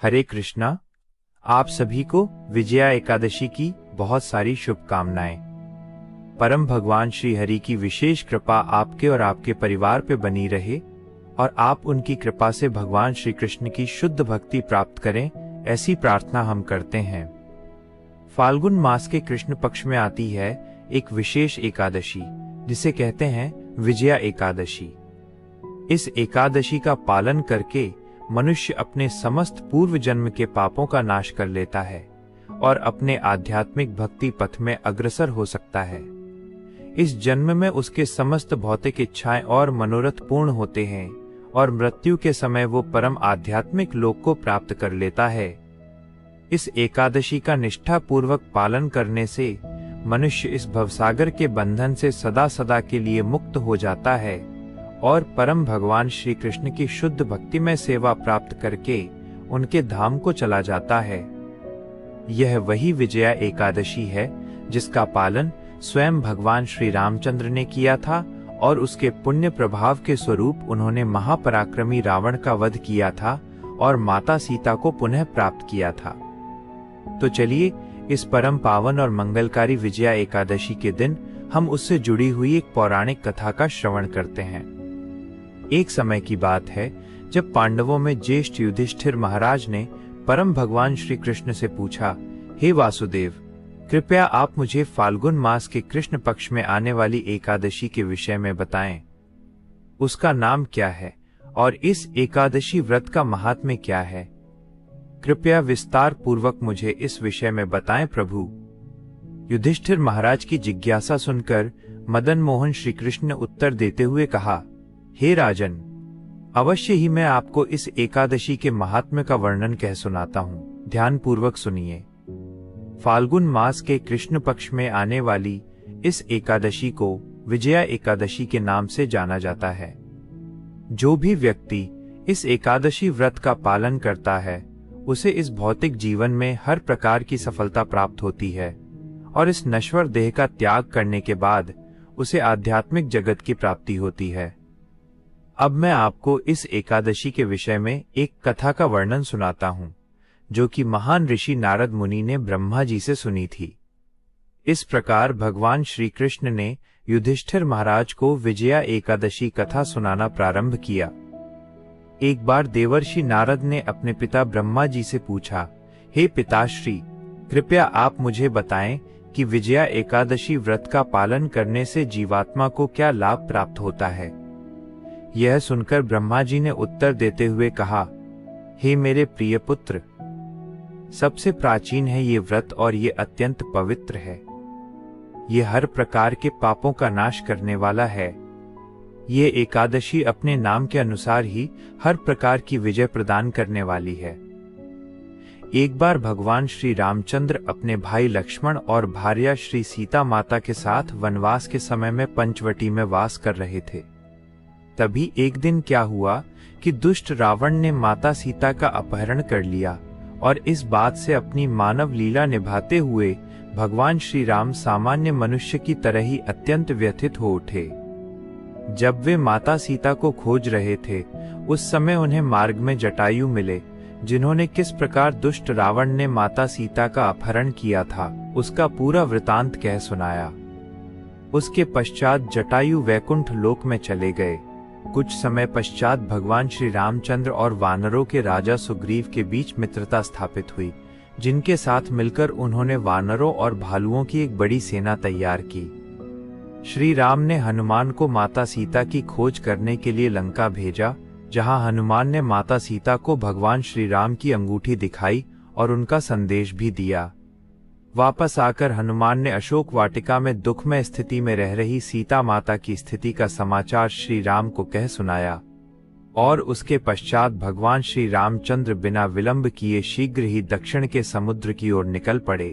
हरे कृष्णा। आप सभी को विजया एकादशी की बहुत सारी शुभकामनाएं। परम भगवान श्री हरि की विशेष कृपा आपके और आपके परिवार पे बनी रहे और आप उनकी कृपा से भगवान श्री कृष्ण की शुद्ध भक्ति प्राप्त करें, ऐसी प्रार्थना हम करते हैं। फाल्गुन मास के कृष्ण पक्ष में आती है एक विशेष एकादशी, जिसे कहते हैं विजया एकादशी। इस एकादशी का पालन करके मनुष्य अपने समस्त पूर्व जन्म के पापों का नाश कर लेता है और अपने आध्यात्मिक भक्ति पथ में अग्रसर हो सकता है। इस जन्म में उसके समस्त भौतिक इच्छाएं और मनोरथ पूर्ण होते हैं और मृत्यु के समय वो परम आध्यात्मिक लोक को प्राप्त कर लेता है। इस एकादशी का निष्ठा पूर्वक पालन करने से मनुष्य इस भवसागर के बंधन से सदा सदा के लिए मुक्त हो जाता है और परम भगवान श्री कृष्ण की शुद्ध भक्ति में सेवा प्राप्त करके उनके धाम को चला जाता है। यह वही विजया एकादशी है जिसका पालन स्वयं भगवान श्री रामचंद्र ने किया था और उसके पुण्य प्रभाव के स्वरूप उन्होंने महापराक्रमी रावण का वध किया था और माता सीता को पुनः प्राप्त किया था। तो चलिए इस परम पावन और मंगलकारी विजया एकादशी के दिन हम उससे जुड़ी हुई एक पौराणिक कथा का श्रवण करते हैं। एक समय की बात है जब पांडवों में ज्येष्ठ युधिष्ठिर महाराज ने परम भगवान श्री कृष्ण से पूछा, हे वासुदेव, कृपया आप मुझे फाल्गुन मास के कृष्ण पक्ष में आने वाली एकादशी के विषय में बताएं। उसका नाम क्या है और इस एकादशी व्रत का महात्म्य क्या है? कृपया विस्तार पूर्वक मुझे इस विषय में बताएं प्रभु। युधिष्ठिर महाराज की जिज्ञासा सुनकर मदन मोहन श्री कृष्ण ने उत्तर देते हुए कहा, हे राजन, अवश्य ही मैं आपको इस एकादशी के महात्म्य का वर्णन कह सुनाता हूँ। ध्यान पूर्वक सुनिए। फाल्गुन मास के कृष्ण पक्ष में आने वाली इस एकादशी को विजया एकादशी के नाम से जाना जाता है। जो भी व्यक्ति इस एकादशी व्रत का पालन करता है उसे इस भौतिक जीवन में हर प्रकार की सफलता प्राप्त होती है और इस नश्वर देह का त्याग करने के बाद उसे आध्यात्मिक जगत की प्राप्ति होती है। अब मैं आपको इस एकादशी के विषय में एक कथा का वर्णन सुनाता हूं, जो कि महान ऋषि नारद मुनि ने ब्रह्मा जी से सुनी थी। इस प्रकार भगवान श्री कृष्ण ने युधिष्ठिर महाराज को विजया एकादशी कथा सुनाना प्रारंभ किया। एक बार देवर्षि नारद ने अपने पिता ब्रह्मा जी से पूछा, हे पिताश्री, कृपया आप मुझे बताएं कि विजया एकादशी व्रत का पालन करने से जीवात्मा को क्या लाभ प्राप्त होता है। यह सुनकर ब्रह्मा जी ने उत्तर देते हुए कहा, हे मेरे प्रिय पुत्र, सबसे प्राचीन है ये व्रत और ये अत्यंत पवित्र है। ये हर प्रकार के पापों का नाश करने वाला है। ये एकादशी अपने नाम के अनुसार ही हर प्रकार की विजय प्रदान करने वाली है। एक बार भगवान श्री रामचंद्र अपने भाई लक्ष्मण और भार्या श्री सीता माता के साथ वनवास के समय में पंचवटी में वास कर रहे थे। तभी एक दिन क्या हुआ कि दुष्ट रावण ने माता सीता का अपहरण कर लिया और इस बात से अपनी मानव लीला निभाते हुए भगवान श्री राम सामान्य मनुष्य की तरह ही अत्यंत व्यथित हो उठे। जब वे माता सीता को खोज रहे थे उस समय उन्हें मार्ग में जटायु मिले, जिन्होंने किस प्रकार दुष्ट रावण ने माता सीता का अपहरण किया था उसका पूरा वृतांत कह सुनाया। उसके पश्चात जटायु वैकुंठ लोक में चले गए। कुछ समय पश्चात भगवान श्री रामचंद्र और वानरों के राजा सुग्रीव के बीच मित्रता स्थापित हुई, जिनके साथ मिलकर उन्होंने वानरों और भालुओं की एक बड़ी सेना तैयार की। श्री राम ने हनुमान को माता सीता की खोज करने के लिए लंका भेजा, जहां हनुमान ने माता सीता को भगवान श्री राम की अंगूठी दिखाई और उनका संदेश भी दिया। वापस आकर हनुमान ने अशोक वाटिका में दुखमय स्थिति में रह रही सीता माता की स्थिति का समाचार श्री राम को कह सुनाया और उसके पश्चात भगवान श्री रामचंद्र बिना विलंब किए शीघ्र ही दक्षिण के समुद्र की ओर निकल पड़े।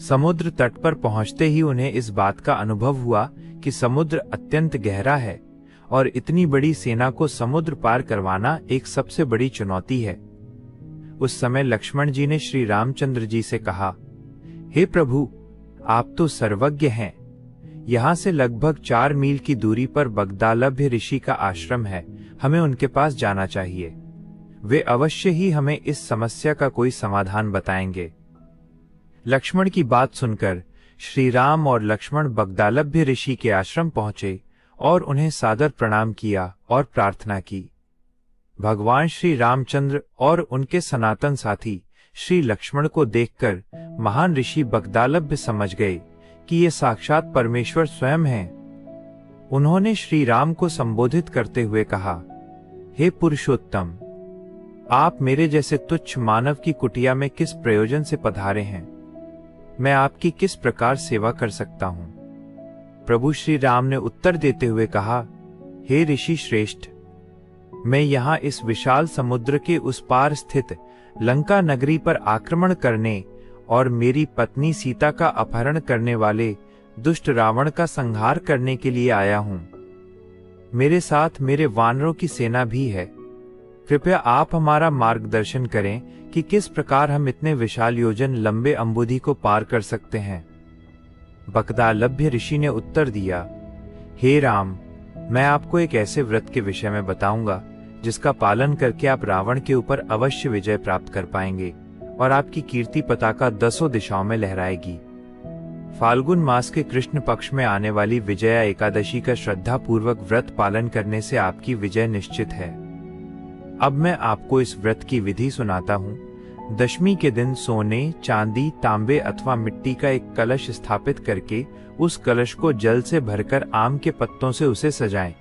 समुद्र तट पर पहुंचते ही उन्हें इस बात का अनुभव हुआ कि समुद्र अत्यंत गहरा है और इतनी बड़ी सेना को समुद्र पार करवाना एक सबसे बड़ी चुनौती है। उस समय लक्ष्मण जी ने श्री रामचंद्र जी से कहा, हे प्रभु, आप तो सर्वज्ञ हैं। यहाँ से लगभग 4 मील की दूरी पर बगदालभ्य ऋषि का आश्रम है, हमें उनके पास जाना चाहिए। वे अवश्य ही हमें इस समस्या का कोई समाधान बताएंगे। लक्ष्मण की बात सुनकर श्री राम और लक्ष्मण बगदालभ्य ऋषि के आश्रम पहुंचे और उन्हें सादर प्रणाम किया और प्रार्थना की। भगवान श्री रामचंद्र और उनके सनातन साथी श्री लक्ष्मण को देखकर महान ऋषि बगदालभ्य समझ गए कि ये साक्षात परमेश्वर स्वयं हैं। उन्होंने श्री राम को संबोधित करते हुए कहा, हे पुरुषोत्तम, आप मेरे जैसे तुच्छ मानव की कुटिया में किस प्रयोजन से पधारे हैं? मैं आपकी किस प्रकार सेवा कर सकता हूं? प्रभु श्री राम ने उत्तर देते हुए कहा, हे ऋषि श्रेष्ठ, मैं यहां इस विशाल समुद्र के उस पार स्थित लंका नगरी पर आक्रमण करने और मेरी पत्नी सीता का अपहरण करने वाले दुष्ट रावण का संहार करने के लिए आया हूं। मेरे साथ मेरे वानरों की सेना भी है। कृपया आप हमारा मार्गदर्शन करें कि किस प्रकार हम इतने विशाल योजन लंबे अम्बुधि को पार कर सकते हैं। बगदालभ्य ऋषि ने उत्तर दिया, हे राम, मैं आपको एक ऐसे व्रत के विषय में बताऊंगा जिसका पालन करके आप रावण के ऊपर अवश्य विजय प्राप्त कर पाएंगे और आपकी कीर्ति पताका 10 दिशाओं में लहराएगी। फाल्गुन मास के कृष्ण पक्ष में आने वाली विजया एकादशी का श्रद्धा पूर्वक व्रत पालन करने से आपकी विजय निश्चित है। अब मैं आपको इस व्रत की विधि सुनाता हूँ। दशमी के दिन सोने, चांदी, तांबे अथवा मिट्टी का एक कलश स्थापित करके उस कलश को जल से भरकर आम के पत्तों से उसे सजाएं।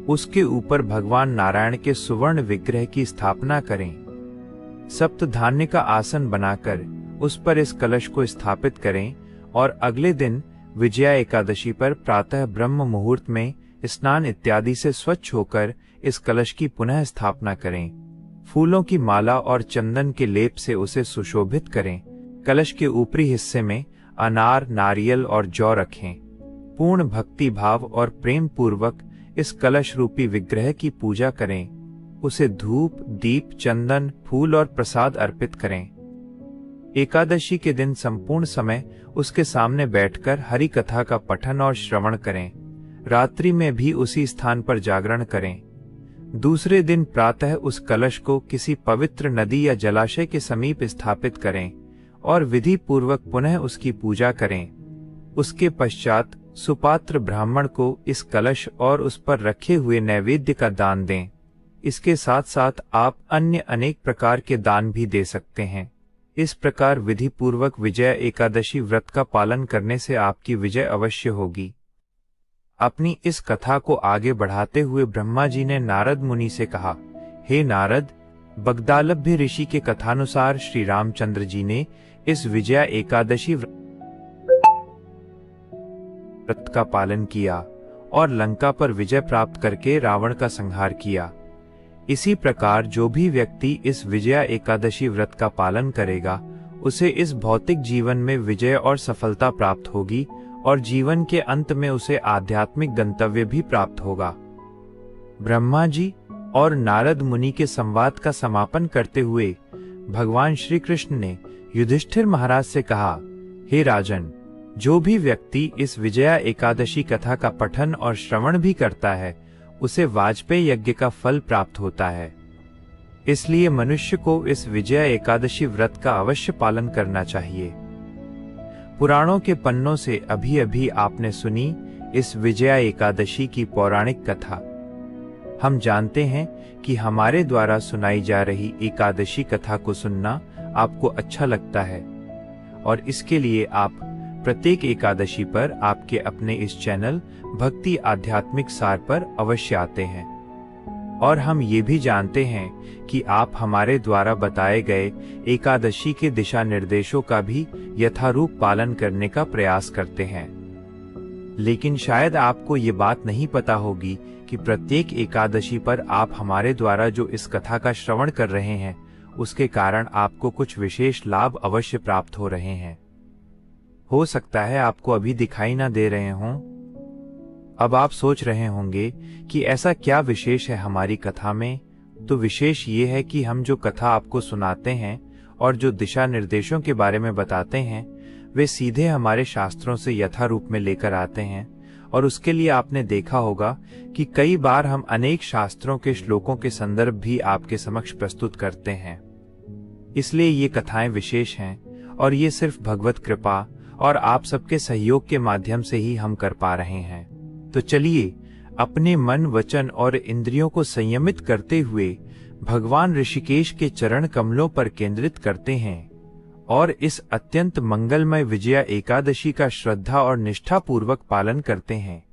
उसके ऊपर भगवान नारायण के सुवर्ण विग्रह की स्थापना करें। सप्त धान्य का आसन बनाकर उस पर इस कलश को स्थापित करें और अगले दिन विजया एकादशी पर प्रातः ब्रह्म मुहूर्त में स्नान इत्यादि से स्वच्छ होकर इस कलश की पुनः स्थापना करें। फूलों की माला और चंदन के लेप से उसे सुशोभित करें। कलश के ऊपरी हिस्से में अनार, नारियल और जौ रखें। पूर्ण भक्ति भाव और प्रेम पूर्वक इस कलश रूपी विग्रह की पूजा करें। उसे धूप, दीप, चंदन, फूल और प्रसाद अर्पित करें। एकादशी के दिन संपूर्ण समय उसके सामने बैठकर हरि कथा का पठन और श्रवण करें। रात्रि में भी उसी स्थान पर जागरण करें। दूसरे दिन प्रातः उस कलश को किसी पवित्र नदी या जलाशय के समीप स्थापित करें और विधि पूर्वक पुनः उसकी पूजा करें। उसके पश्चात सुपात्र ब्राह्मण को इस कलश और उस पर रखे हुए नैवेद्य का दान दें। इसके साथ साथ आप अन्य अनेक प्रकार के दान भी दे सकते हैं। इस प्रकार विधि पूर्वक विजया एकादशी व्रत का पालन करने से आपकी विजय अवश्य होगी। अपनी इस कथा को आगे बढ़ाते हुए ब्रह्मा जी ने नारद मुनि से कहा, हे नारद, बगदालभ्य ऋषि के कथानुसार श्री रामचंद्र जी ने इस विजया एकादशी व्रत का पालन किया और लंका पर विजय प्राप्त करके रावण का संहार किया। इसी प्रकार जो भी व्यक्ति इस विजया एकादशी व्रत का पालन करेगा, उसे इस भौतिक जीवन में विजय और सफलता प्राप्त होगी और जीवन के अंत में उसे आध्यात्मिक गंतव्य भी प्राप्त होगा। ब्रह्मा जी और नारद मुनि के संवाद का समापन करते हुए भगवान श्री कृष्ण ने युधिष्ठिर महाराज से कहा, हे राजन, जो भी व्यक्ति इस विजया एकादशी कथा का पठन और श्रवण भी करता है, उसे वाजपेय यज्ञ का फल प्राप्त होता है। इसलिए मनुष्य को इस विजया एकादशी व्रत का अवश्य पालन करना चाहिए। पुराणों के पन्नों से अभी अभी आपने सुनी इस विजया एकादशी की पौराणिक कथा। हम जानते हैं कि हमारे द्वारा सुनाई जा रही एकादशी कथा को सुनना आपको अच्छा लगता है और इसके लिए आप प्रत्येक एकादशी पर आपके अपने इस चैनल भक्ति आध्यात्मिक सार पर अवश्य आते हैं। और हम ये भी जानते हैं कि आप हमारे द्वारा बताए गए एकादशी के दिशा निर्देशों का भी यथारूप पालन करने का प्रयास करते हैं। लेकिन शायद आपको ये बात नहीं पता होगी कि प्रत्येक एकादशी पर आप हमारे द्वारा जो इस कथा का श्रवण कर रहे हैं, उसके कारण आपको कुछ विशेष लाभ अवश्य प्राप्त हो रहे हैं। हो सकता है आपको अभी दिखाई ना दे रहे हों। अब आप सोच रहे होंगे कि ऐसा क्या विशेष है हमारी कथा में। तो विशेष ये है कि हम जो कथा आपको सुनाते हैं और जो दिशा निर्देशों के बारे में बताते हैं, वे सीधे हमारे शास्त्रों से यथारूप में लेकर आते हैं और उसके लिए आपने देखा होगा कि कई बार हम अनेक शास्त्रों के श्लोकों के संदर्भ भी आपके समक्ष प्रस्तुत करते हैं। इसलिए ये कथाएं विशेष हैं और ये सिर्फ भगवत कृपा और आप सबके सहयोग के माध्यम से ही हम कर पा रहे हैं। तो चलिए अपने मन, वचन और इंद्रियों को संयमित करते हुए भगवान ऋषिकेश के चरण कमलों पर केंद्रित करते हैं और इस अत्यंत मंगलमय विजया एकादशी का श्रद्धा और निष्ठा पूर्वक पालन करते हैं।